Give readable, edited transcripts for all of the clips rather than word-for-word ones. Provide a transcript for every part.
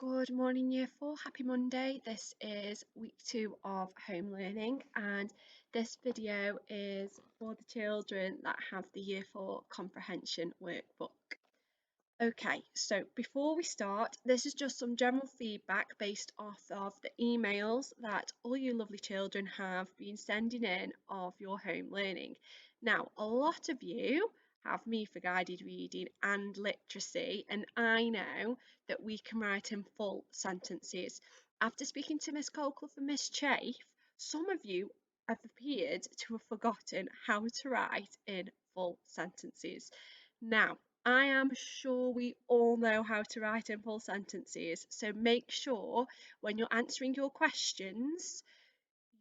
Good morning, Year 4. Happy Monday. This is week 2 of home learning, and this video is for the children that have the Year 4 comprehension workbook. Okay, so before we start, this is just some general feedback based off of the emails that all you lovely children have been sending in of your home learning. Now, a lot of you have me for guided reading and literacy, and I know that we can write in full sentences. After speaking to Miss Colclough and Miss Chafe, some of you have appeared to have forgotten how to write in full sentences. Now, I am sure we all know how to write in full sentences, so make sure when you're answering your questions,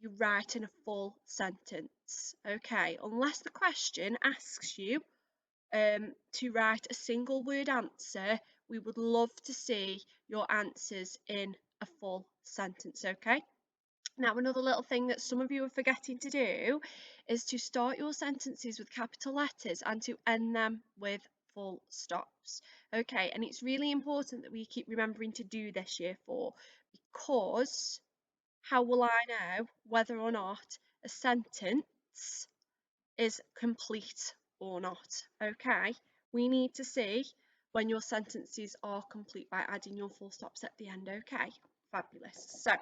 you write in a full sentence. Okay, unless the question asks you to write a single word answer, we would love to see your answers in a full sentence. Okay. Now, another little thing that some of you are forgetting to do is to start your sentences with capital letters and to end them with full stops. Okay, and it's really important that we keep remembering to do this Year 4, because how will I know whether or not a sentence is complete or not? Okay, we need to see when your sentences are complete by adding your full stops at the end. Okay, fabulous. So,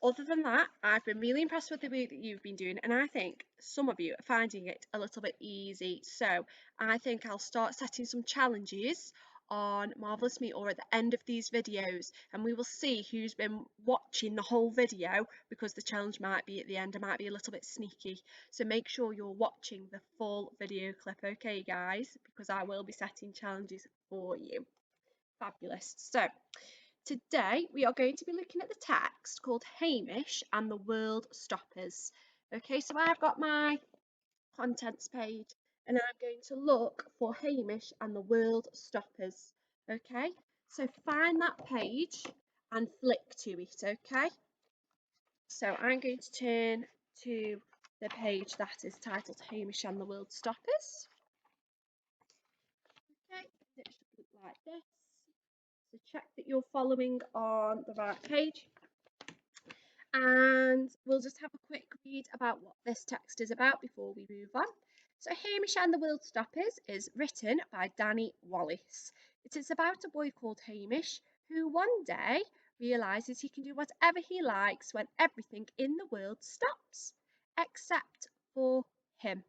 other than that, I've been really impressed with the work that you've been doing, and I think some of you are finding it a little bit easy. So I think I'll start setting some challenges on Marvellous Me or at the end of these videos, and we will see who's been watching the whole video, because the challenge might be at the end. I might be a little bit sneaky. So make sure you're watching the full video clip, okay guys, because I will be setting challenges for you. Fabulous. So today we are going to be looking at the text called Hamish and the World Stoppers. Okay, so I've got my contents page and I'm going to look for Hamish and the World Stoppers. Okay, so find that page and flick to it. Okay, so I'm going to turn to the page that is titled Hamish and the World Stoppers. Okay, it should look like this. So check that you're following on the right page. And we'll just have a quick read about what this text is about before we move on. So Hamish and the World Stoppers is written by Danny Wallace. It is about a boy called Hamish who one day realises he can do whatever he likes when everything in the world stops, except for him.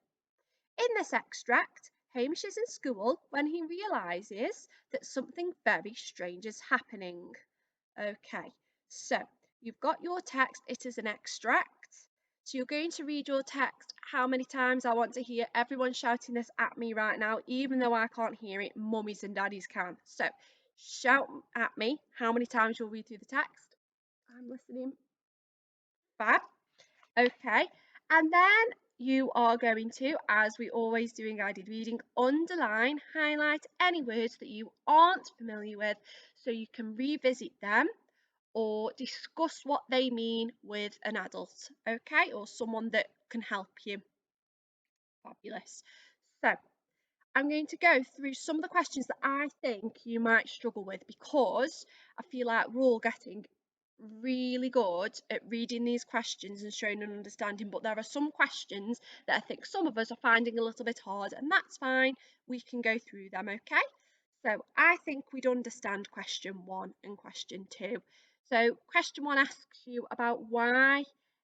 In this extract, Hamish is in school when he realises that something very strange is happening. Okay, so you've got your text, it is an extract. So you're going to read your text how many times. I want to hear everyone shouting this at me right now, even though I can't hear it, mummies and daddies can. So shout at me how many times you'll read through the text. I'm listening. Fab. Okay, and then you are going to, as we always do in guided reading, underline, highlight any words that you aren't familiar with so you can revisit them or discuss what they mean with an adult, okay, or someone that can help you. Fabulous. So I'm going to go through some of the questions that I think you might struggle with, because I feel like we're all getting really good at reading these questions and showing an understanding, but there are some questions that I think some of us are finding a little bit hard, and that's fine. We can go through them, okay? So I think we'd understand question 1 and question 2. So question 1 asks you about why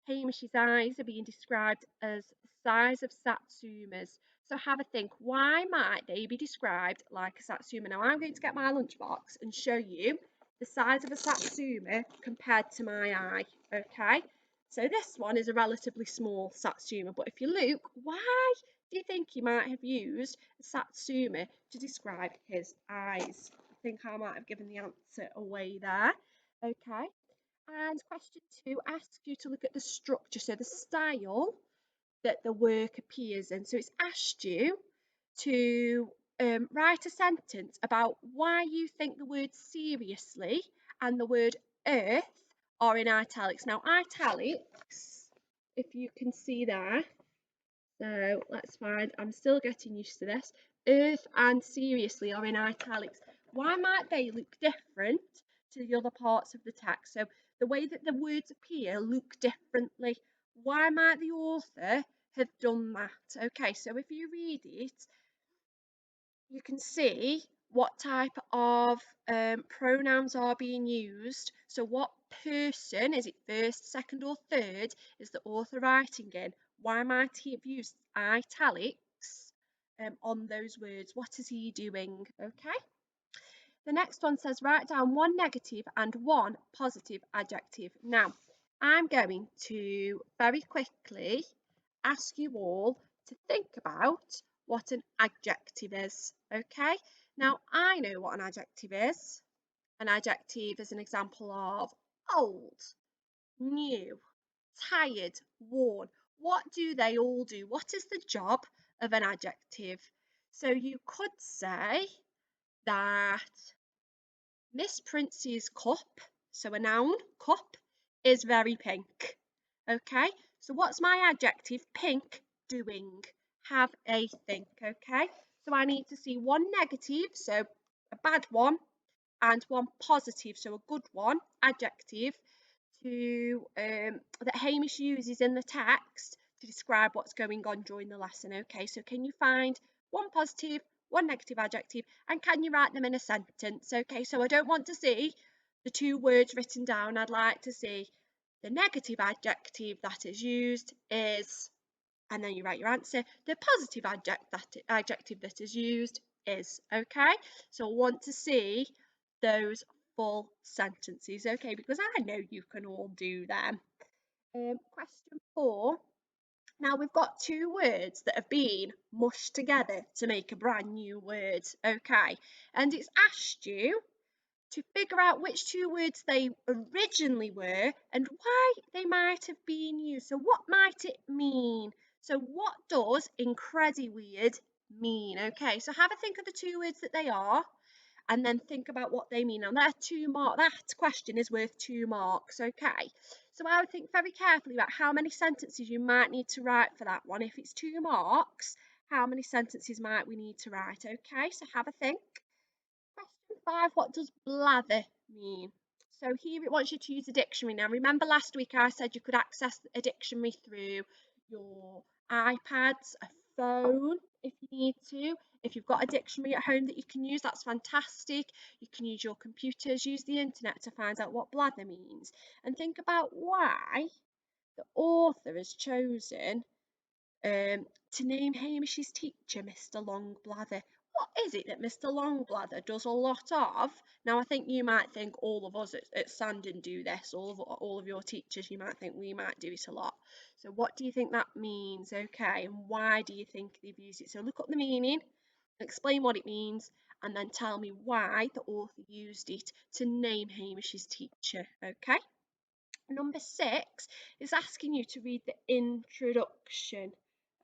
Hamish's eyes are being described as the size of Satsumas. So have a think, why might they be described like a Satsuma? Now I'm going to get my lunchbox and show you the size of a Satsuma compared to my eye, okay? So this one is a relatively small Satsuma, but if you look, why do you think he might have used a Satsuma to describe his eyes? I think I might have given the answer away there, okay? And question 2 asks you to look at the structure, so the style that the work appears in. So it's asked you to write a sentence about why you think the word seriously and the word earth are in italics. Now, italics, if you can see there, so let's find, I'm still getting used to this. Earth and seriously are in italics. Why might they look different to the other parts of the text. So the way that the words appear look differently. Why might the author have done that? Okay, so if you read it, you can see what type of pronouns are being used. So what person, is it first, second or third, is the author writing in? Why might he have used italics on those words? What is he doing? Okay. The next one says write down one negative and one positive adjective. Now, I'm going to very quickly ask you all to think about what an adjective is, okay? Now, I know what an adjective is. An adjective is an example of old, new, tired, worn. What do they all do? What is the job of an adjective? So you could say that Miss Prince's cup, so a noun, cup, is very pink. Okay, so what's my adjective, pink, doing? Have a think, okay? So I need to see one negative, so a bad one, and one positive, so a good one, adjective, to that Hamish uses in the text to describe what's going on during the lesson. Okay, so can you find one positive, one negative adjective, and can you write them in a sentence? Okay, so I don't want to see the two words written down. I'd like to see the negative adjective that is used is, and then you write your answer. The positive adjective that is used is. Okay, so I want to see those full sentences, okay, because I know you can all do them. Question 4. Now we've got two words that have been mushed together to make a brand new word, okay, and it's asked you to figure out which two words they originally were and why they might have been used. So what might it mean? So what does incredibly weird mean? Okay, so have a think of the two words that they are and then think about what they mean. Now that question is worth 2 marks, okay? So I would think very carefully about how many sentences you might need to write for that one. If it's 2 marks, how many sentences might we need to write? Okay, so have a think. Question 5, what does blather mean? So here it wants you to use a dictionary. Now remember last week I said you could access a dictionary through your iPads, a phone if you need to. If you've got a dictionary at home that you can use, that's fantastic. You can use your computers, use the internet to find out what blather means. And think about why the author has chosen to name Hamish's teacher Mr. Longblather. What is it that Mr. Longblather does a lot of? Now, I think you might think all of us at Sandon do this, all of your teachers, you might think we might do it a lot. So what do you think that means? Okay, and why do you think they've used it? So look up the meaning, explain what it means, and then tell me why the author used it to name Hamish's teacher, okay? Number 6 is asking you to read the introduction.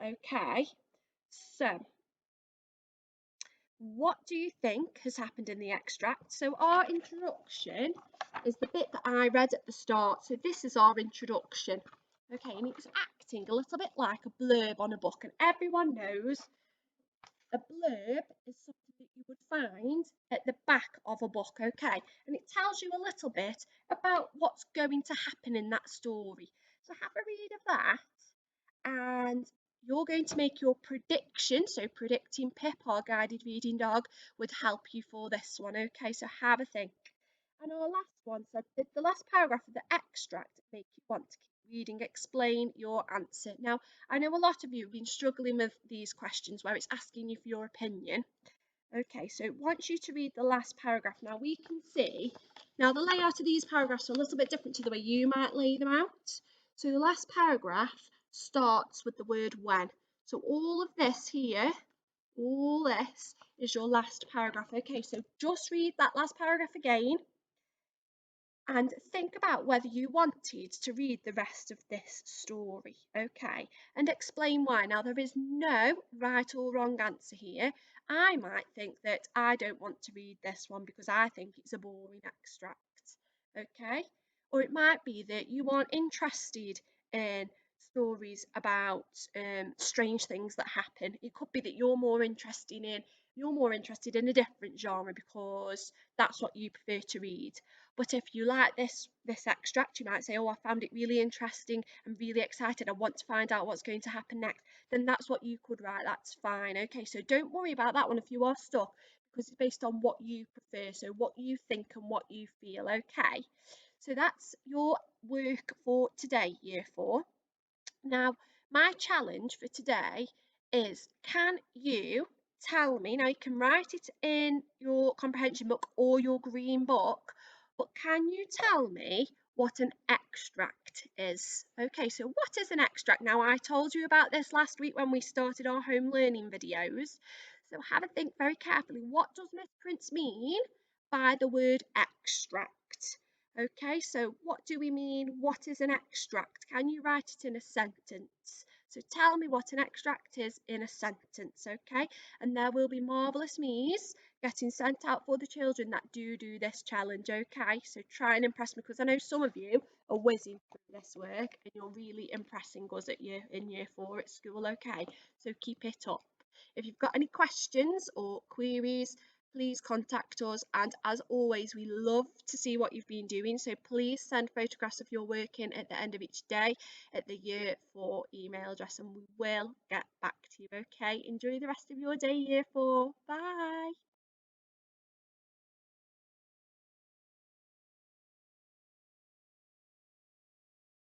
Okay, so what do you think has happened in the extract? So our introduction is the bit that I read at the start. So this is our introduction. Okay, and it's acting a little bit like a blurb on a book, and everyone knows a blurb is something that you would find at the back of a book, okay? And it tells you a little bit about what's going to happen in that story. So have a read of that, and you're going to make your prediction. So predicting Pip, our guided reading dog, would help you for this one, okay? So have a think. And our last one said, did the last paragraph of the extract make you want to keep reading? Explain your answer. Now, I know a lot of you have been struggling with these questions where it's asking you for your opinion. Okay, so it wants you to read the last paragraph. Now, we can see, now the layout of these paragraphs are a little bit different to the way you might lay them out. So the last paragraph starts with the word when. So all of this here, all this is your last paragraph. Okay, so just read that last paragraph again and think about whether you wanted to read the rest of this story, okay? And explain why. Now, there is no right or wrong answer here. I might think that I don't want to read this one because I think it's a boring extract, okay? Or it might be that you aren't interested in stories about strange things that happen. It could be that you're more interested in you're more interested in a different genre because that's what you prefer to read. But if you like this extract, you might say, oh, I found it really interesting. I'm really excited. I want to find out what's going to happen next. Then that's what you could write. That's fine. Okay, so don't worry about that one if you are stuck, because it's based on what you prefer, so what you think and what you feel. Okay, so that's your work for today, year four. Now, my challenge for today is, can you tell me? Now, you can write it in your comprehension book or your green book, but can you tell me what an extract is? Okay, so what is an extract? Now, I told you about this last week when we started our home learning videos. So have a think very carefully. What does Miss Prince mean by the word extract? Okay, so what do we mean? What is an extract? Can you write it in a sentence? So tell me what an extract is in a sentence, okay? And there will be marvellous me's getting sent out for the children that do this challenge, okay? So try and impress me, because I know some of you are whizzing through this work and you're really impressing us in year four at school, okay? So keep it up. If you've got any questions or queries, please contact us. And as always, we love to see what you've been doing. So please send photographs of your work in at the end of each day at the year four email address, and we will get back to you. Okay, enjoy the rest of your day, year four. Bye.